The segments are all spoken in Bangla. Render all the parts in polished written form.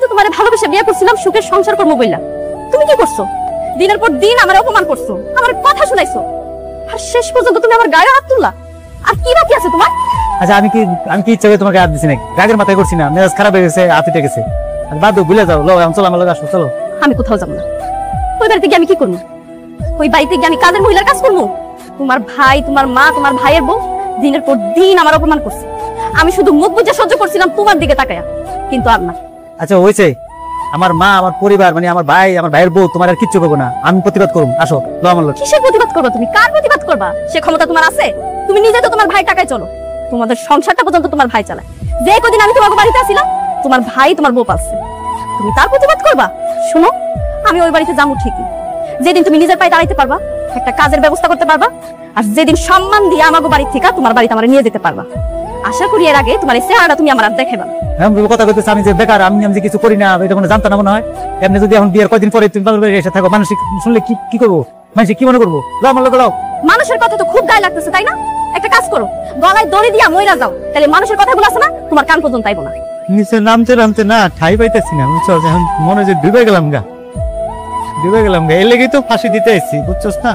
তো তোমারে ভালোবেসে বিয়ে করছিলাম সুখের সংসার করবো বইলা। তুমি কি করছো? দিনের পর দিন আমার অপমান করছো, আমার কথা শুনাইছো, আর শেষ পর্যন্ত তুমি আমার গায়ে হাত তুললা। আর কি বাকি আছে তোমার? আচ্ছা আমি কি ইচ্ছা করে তোমাকে হাত দিছি নাকি? রাগের মাথায় করছি না, মেজাজ খারাপ হয়ে গেছে, হাত উঠে গেছে। আর বাদ দাও, ভুলে যাও। লো এখন চলো আমার লগে আসো, চলো। আমি কোথাও যাবো না। ওই বাড়িতে গিয়ে আমি কি করবো? ওই বাড়িতে গিয়ে আমি কাজের মহিলার কাজ করবো? তোমার ভাই, তোমার মা, তোমার ভাইয়ের বউ দিনের পর দিন আমার অপমান করছে। আমি শুধু মুখ বুজে সহ্য করছিলাম তোমার দিকে তাকায়া, কিন্তু আর না। আচ্ছা হয়েছে, আমার মা, আমার পরিবার, মানে আমার ভাই, আমার ভাইয়ের বউ তোমার আর কিচ্ছু করবো না। আমি প্রতিবাদ করবো, আসো লো আমার লগে। কিসের প্রতিবাদ করবা তুমি? কার প্রতিবাদ করবা? সে ক্ষমতা তোমার আছে? তুমি নিজে তো তোমার ভাই টাকায় চলো, তোমাদের সংসারটা পর্যন্ত তোমার ভাই চালায়। যে কদিন আমি তোমার বাড়িতে আসিলাম, তোমার ভাই তোমার বউ পালছে, তুমি তার প্রতিবাদ করবা? শোনো, আমি ওই বাড়িতে যাবো ঠিকই, যেদিন তুমি নিজের পায়ে দাঁড়াইতে পারবা, একটা কাজের ব্যবস্থা করতে পারবা, আর যেদিন সম্মান দিয়ে আমাকে বাড়ি থেকে তোমার বাড়িতে আমার নিয়ে যেতে পারবা। আশা করি এর আগে তোমার এই চেহারাটা তুমি আমার আর দেখাবা না। কথা বলতেছি আমি যে বেকার, আমি যে কিছু করি না, এটা কোনো জানতো না মনে হয়। এমনি যদি এখন বিয়ের কয়দিন পরে তুমি বাবার বাড়ি এসে থাকো, মানুষ শুনলে কি করবো? মানুষ কি মনে করবো? লো আমার লগে লাও। মানুষের কথা তো খুব গায়ে লাগতেছে, তাই না? একটা কাজ করো, গলায় দড়ি দিয়া মইরা যাও, তাহলে মানুষের কথাগুলো আছে না তোমার কান পর্যন্ত আইবো না। নিচে নামতে নামতে না ঠাই পাইতেছি না, বুঝছো? এখন মনে যে ডুবে গেলাম গা, এর লেগেই তো ফাঁসি দিতে এসেছি, বুঝছস না?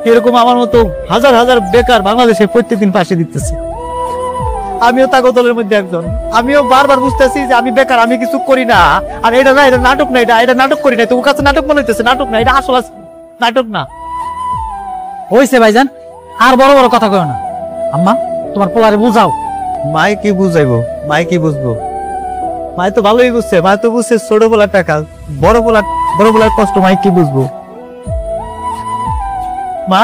এরকম আমার মতো হাজার হাজার বেকার বাংলাদেশে প্রত্যেকদিন ফাঁসি দিতেছে। আমিও তাগো দলের মধ্যে একজন। আমিও বারবার বুঝতেছি যে আমি বেকার, আমি কিছু করি না। আর এটা না, এটা নাটক না, এটা নাটক করি না। তোর কাছে নাটক মনে হইতেছে, নাটক না, এটা আসল নাটক না। হইছে ভাইজান, আর বড় বড় কথা কয় না। আম্মা তোমার পোলারে বুঝাও। মাই কি বুঝাইবো? মাই কি বুঝবো? মাই তো ভালোই বুঝছে, মাই তো বুঝছে ছোট পোলার টাকা, বড় পোলার কষ্ট মাই কি বুঝবো? মা,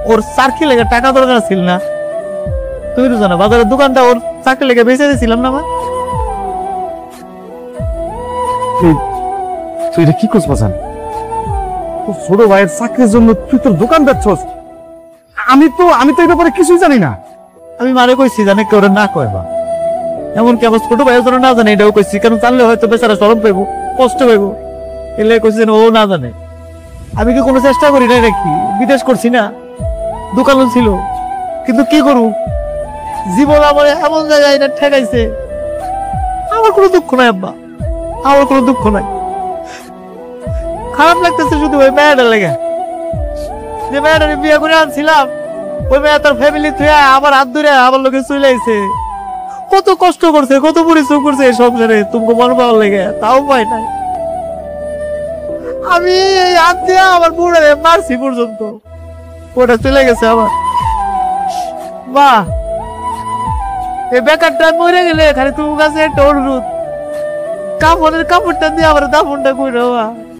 ওর চাকরি লেগে টাকা দরকার ছিল না? তুমি তো জানো বাজারের দোকানটা ওর চাকরি লেগে বেঁচে দিয়েছিলাম না? মা তুই এটা কি করছ বাজান? তোর ছোট ভাইয়ের চাকরির জন্য তুই তোর দোকান বেচছস? আমি তো এই ব্যাপারে কিছুই জানি না। আমি মারে কইছি জানে কেউ না কয়বা, এমনকি আমার ছোট ভাইয়ের জন্য না জানে এটাও কইছি, কারণ জানলে হয়তো বেচারা শরম পাইবো, কষ্ট পাইবো, এলে কইছি ও না জানে। আমি কি কোনো চেষ্টা করি নাই নাকি? বিদেশ করছি না, দোকানও ছিল, কিন্তু কি করু, জীবন আমার এমন জায়গায় এটা ঠেকাইছে। আমার কোনো দুঃখ নাই আব্বা, আমার কোনো দুঃখ নাই। খারাপ লাগতেছে শুধু ওই মেয়েটার লেগে, যে মেয়েটার বিয়ে করে আনছিলাম, ওই মেয়ে তার ফ্যামিলি থেকে আমার হাত ধরে আমার লোকে চলে আইছে। কত কষ্ট করছে, কত পরিশ্রম করছে এই সংসারে তুমি মন পাওয়ার লেগে, তাও পাই নাই। আমি এই হাত দিয়ে আমার বুড়ে মারছি পর্যন্ত, ওটা চলে গেছে আমার। মা, এই বেকারটা মরে গেলে খালি তোমার কাছে একটা অনুরোধ, কাপড়টা দিয়ে আমার দাফনটা করে।